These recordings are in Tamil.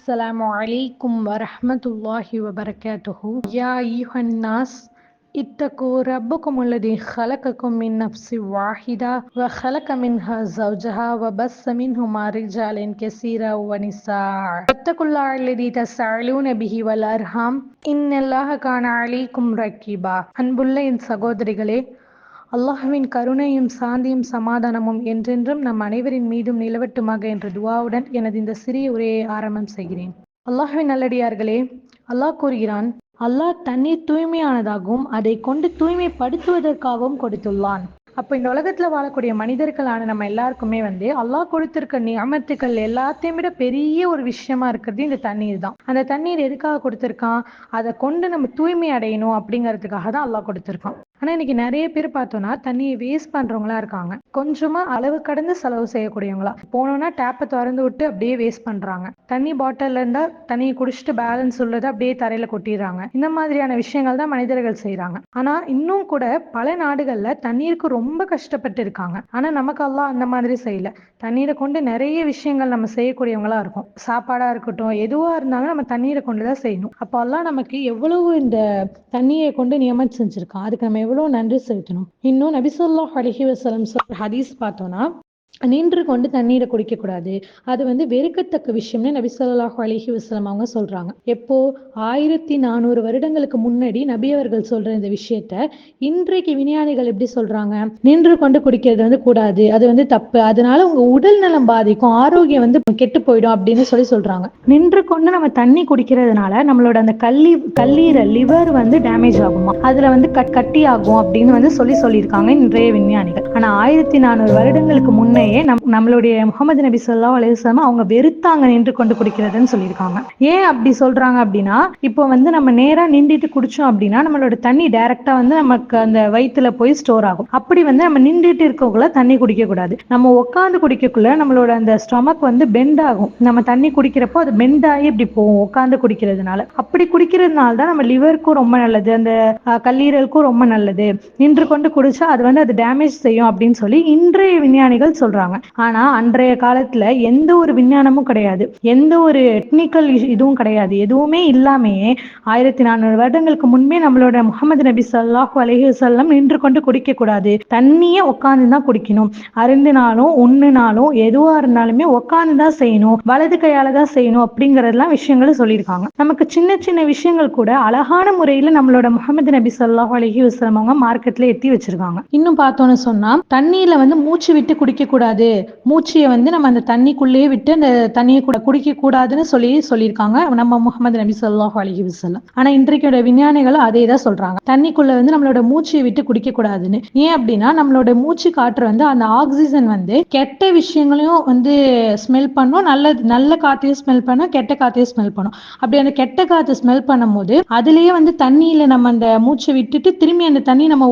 السلام عليكم ورحمة الله وبركاته يا أيها الناس اتقوا ربكم الذي خلقكم من نفس واحدة وخلق منها زوجها وبث منهما رجالا كثيرا ونساء واتقوا الله الذي تساءلون به والأرحام إن الله كان عليكم رقيبا. அன்புள்ள என் சகோதரிகளே, அல்லாஹ்வின் கருணையும் சாந்தியும் சமாதானமும் என்றென்றும் நம் அனைவரின் மீதும் நிலவட்டுமாக என்ற துவாவுடன் எனது இந்த சிறிய உரையை ஆரம்பம் செய்கிறேன். அல்லாஹ்வின் நல்லடியார்களே, அல்லாஹ் கூறுகிறான், அல்லாஹ் தண்ணீர் தூய்மையானதாகவும் அதை கொண்டு தூய்மைப்படுத்துவதற்காகவும் கொடுத்துள்ளான். அப்போ இந்த உலகத்துல வாழக்கூடிய மனிதர்களான நம்ம எல்லாருக்குமே அல்லாஹ் கொடுத்திருக்க நியமத்துக்கள் எல்லாத்தையும் விட பெரிய ஒரு விஷயமா இருக்கிறது இந்த தண்ணீர் தான். அந்த தண்ணீர் எதுக்காக கொடுத்திருக்கான்? அதை கொண்டு நம்ம தூய்மை அடையணும் அப்படிங்கிறதுக்காக தான் அல்லாஹ் கொடுத்திருக்கான். ஆனா இன்னைக்கு நிறைய பேர் பார்த்தோம்னா தண்ணியை வேஸ்ட் பண்றவங்களா இருக்காங்க. கொஞ்சமா அளவு கடந்து செலவு செய்யக்கூடியவங்களா, போனோம்னா டேப்பை திறந்து விட்டு அப்படியே வேஸ்ட் பண்றாங்க. தண்ணி பாட்டில் இருந்தா தண்ணியை குடிச்சிட்டு பேலன்ஸ் உள்ளதை அப்படியே தரையில கொட்டிடுறாங்க. இந்த மாதிரியான விஷயங்கள் தான் மனிதர்கள் செய்யறாங்க. ஆனா இன்னும் கூட பல நாடுகள்ல தண்ணீருக்கு ரொம்ப கஷ்டப்பட்டு இருக்காங்க. ஆனா நமக்கு அல்லாஹ் அந்த மாதிரி செய்யல. தண்ணீரை கொண்டு நிறைய விஷயங்கள் நம்ம செய்யக்கூடியவங்களா இருக்கும். சாப்பாடா இருக்கட்டும், எதுவா இருந்தாலும் நம்ம தண்ணீரை கொண்டுதான் செய்யணும். அப்போ அல்லாஹ் நமக்கு எவ்வளவு இந்த தண்ணியை கொண்டு நியமனம் செஞ்சிருக்கான், அதுக்கு நம்ம எவ்வளவு நன்றி செலுத்தணும். இன்னும் நபி ஸல்லல்லாஹு அலைஹி வஸல்லம் சொல்ற ஹதீஸ் பார்த்தோம்னா, நின்று கொண்டு தண்ணீரை குடிக்க கூடாது, அது வெறுக்கத்தக்க விஷயம்னு நபி ஸல்லல்லாஹு அலைஹி வஸல்லம் அவங்க சொல்றாங்க. எப்போ 1400 வருடங்களுக்கு முன்னாடி நபி அவர்கள் சொல்ற இந்த விஷயத்த இன்றைக்கு விஞ்ஞானிகள் எப்படி சொல்றாங்க? நின்று கொண்டு குடிக்கிறது கூடாது, அது தப்பு, அதனால உங்க உடல் நலம் பாதிக்கும், ஆரோக்கியம் கெட்டு போயிடும் அப்படின்னு சொல்றாங்க. நின்று கொண்டு நம்ம தண்ணி குடிக்கிறதுனால நம்மளோட அந்த கல்லீரல் லிவர் டேமேஜ் ஆகுமா, அதுல கட்டி ஆகும் அப்படின்னு சொல்லியிருக்காங்க இன்றைய விஞ்ஞானிகள். ஆனா 1400 வருடங்களுக்கு முன்னே நம்மளுடைய முகமது நபி ஸல்லல்லாஹு அலைஹி வஸல்லம் அவங்க வெறுத்தாங்க நின்று கொண்டு குடிக்கிறதுன்னு சொல்லியிருக்காங்க. ஏன் அப்படி சொல்றாங்க அப்படின்னா, இப்போ நம்ம நேரா நின்றுட்டு குடிச்சோம் அப்படின்னா நம்மளோட தண்ணி டைரக்டா நமக்கு அந்த வயிற்றுல போய் ஸ்டோர் ஆகும். அப்படி நம்ம நின்றுட்டு இருக்கக்குள்ள தண்ணி குடிக்க கூடாது. நம்ம உட்காந்து குடிக்கக்குள்ள நம்மளோட அந்த ஸ்டொமக் பெண்ட் ஆகும். நம்ம தண்ணி குடிக்கிறப்போ அது பெண்ட் ஆகி இப்படி போகும் உட்காந்து குடிக்கிறதுனால. அப்படி குடிக்கிறதுனால தான் நம்ம லிவருக்கும் ரொம்ப நல்லது, அந்த கல்லீரலுக்கும் ரொம்ப நல்லது. நின்று கொண்டு குடிச்சா அது டேமேஜ் செய்யும் அப்படின்னு சொல்லி இன்றைய விஞ்ஞானிகள் சொல்றாங்க. ஆனா அன்றைய காலத்துல எந்த ஒரு விஞ்ஞானமும் கிடையாது, எந்த ஒரு டெக்னிக்கல் இதுவும் கிடையாது. எதுவுமே இல்லாமையே 1400 வருடங்களுக்கு முன்பே நம்மளோட முகமது நபி ஸல்லல்லாஹு அலைஹி வஸல்லம் நின்று கொண்டு குடிக்க கூடாது, தண்ணிய உட்கார்ந்துதான் குடிக்கணும், அருந்தினாலும் உண்ணுனாலும் எதுவா இருந்தாலுமே உட்கார்ந்துதான் செய்யணும், வலது கையால தான் செய்யணும் அப்படிங்கறதெல்லாம் விஷயங்களை சொல்லியிருக்காங்க. நமக்கு சின்ன சின்ன விஷயங்கள் கூட அழகான முறையில நம்மளோட முகமது நபி ஸல்லல்லாஹு அலைஹி வஸல்லம் அவங்க மார்க்கெட்ல எத்தி வச்சிருக்காங்க. இன்னும் பார்த்தோன்னு சொன்னா, தண்ணியில மூச்சு விட்டு குடிக்க கூடாது, மூச்சியை நம்ம அந்த தண்ணிக்குள்ளேயே விட்டு அந்த தண்ணியை கூட குடிக்க கூடாதுன்னு சொல்லியிருக்காங்க நம்ம முகமது நபி ஸல்லல்லாஹு அலைஹி வஸல்லம். ஆனா இன்றைக்கு விஞ்ஞானிகளும் அதே தான் சொல்றாங்க, தண்ணிக்குள்ள நம்மளோட மூச்சியை விட்டு குடிக்க கூடாதுன்னு. ஏன் அப்படின்னா நம்மளோட மூச்சு காற்று அந்த ஆக்சிஜன் கெட்ட விஷயங்களையும் ஸ்மெல் பண்ணும், நல்ல காத்தையும் ஸ்மெல் பண்ணும், கெட்ட காத்தையும் ஸ்மெல் பண்ணும். அப்படி அந்த கெட்ட காற்று ஸ்மெல் பண்ணும் போது அதுலயே தண்ணியில நம்ம அந்த மூச்சை விட்டுட்டு திரும்பி அந்த தண்ணி நம்ம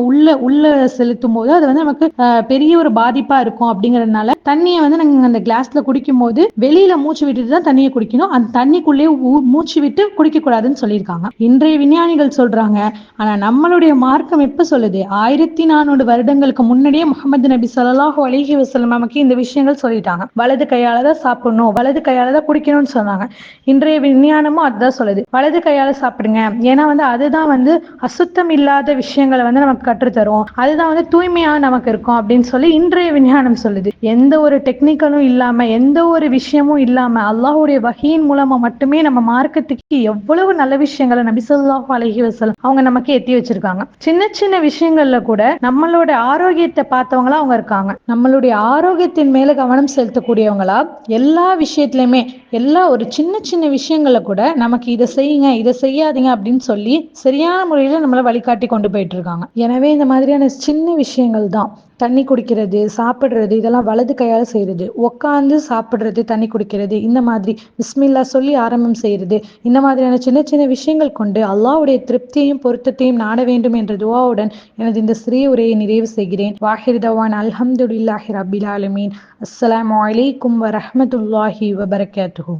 உள்ள செலுத்தும் போது அது நமக்கு பெரிய ஒரு பாதிப்பா இருக்கும். அப்படிங்கறதுனால தண்ணியை நாங்க அந்த கிளாஸ்ல குடிக்கும் போது வெளியில மூச்சு விட்டுட்டு தான் தண்ணியை குடிக்கணும், அந்த தண்ணிக்குள்ளேயே மூச்சு விட்டு குடிக்க கூடாதுன்னு சொல்லியிருக்காங்க இன்றைய விஞ்ஞானிகள் சொல்றாங்க. ஆனா நம்மளுடைய மார்க்கம் எப்ப சொல்லுது? 1400 வருடங்களுக்கு முன்னாடியே முகமது நபி ஸல்லல்லாஹு அலைஹி வஸல்லம் நமக்கு இந்த விஷயங்கள் சொல்லிட்டாங்க. வலது கையால தான் சாப்பிடணும், வலது கையால தான் குடிக்கணும்னு சொன்னாங்க. இன்றைய விஞ்ஞானமும் அதுதான் சொல்லுது, வலது கையால சாப்பிடுங்க, ஏன்னா அதுதான் அசுத்தம் இல்லாத விஷயங்களை நமக்கு கற்றுத்தரும், அதுதான் தூய்மையா நமக்கு இருக்கும் அப்படின்னு சொல்லி இன்றைய விஞ்ஞானம் சொல்லுது. எந்த ஒரு டெக்னிக்கலும் இல்லாம, எந்த ஒரு விஷயமும் இல்லாம அல்லாஹ்வுடைய வஹீயின் மூலமா மட்டுமே நம்ம மார்க்கத்துக்கு எவ்வளவு நல்ல விஷயங்களை நபி ஸல்லல்லாஹு அலைஹி வஸல்லம் அவங்க நமக்கு எத்தி வச்சிருக்காங்க. சின்ன சின்ன விஷயங்கள்ல கூட நம்மளோட ஆரோக்கியத்தை பார்த்தவங்களா அவங்க இருக்காங்க. நம்மளுடைய ஆரோக்கியத்தின் மேல கவனம் செலுத்தக்கூடியவங்களா எல்லா விஷயத்திலுமே, எல்லா ஒரு சின்ன சின்ன விஷயங்கள்ல கூட நமக்கு இதை செய்யுங்க, இதை செய்யாதீங்க அப்படின்னு சொல்லி சரியான முறையில நம்மளை வழிகாட்டி கொண்டு போயிட்டு இருக்காங்க. எனவே இந்த மாதிரியான சின்ன விஷயங்கள் தான், தண்ணி குடிக்கிறது, சாப்பிடுறது, இதெல்லாம் வலது கையால செய்யறது, உட்காந்து சாப்பிடுறது, தண்ணி குடிக்கிறது, இந்த மாதிரி பிஸ்மில்லா சொல்லி ஆரம்பம் செய்யறது, இந்த மாதிரியான சின்ன சின்ன விஷயங்கள் கொண்டு அல்லாஹ்வுடைய திருப்தியையும் பொருத்தத்தையும் நாட வேண்டும் என்ற துஆவுடன் எனது இந்த சிறிய உரையை நிறைவு செய்கிறேன். வாஹிர் தவான் அல்ஹம்துலில்லாஹி ரப்பில் ஆலமீன். அஸ்ஸலாமு அலைக்கும் வரஹ்மத்துல்லாஹி வபரகாத்துஹு.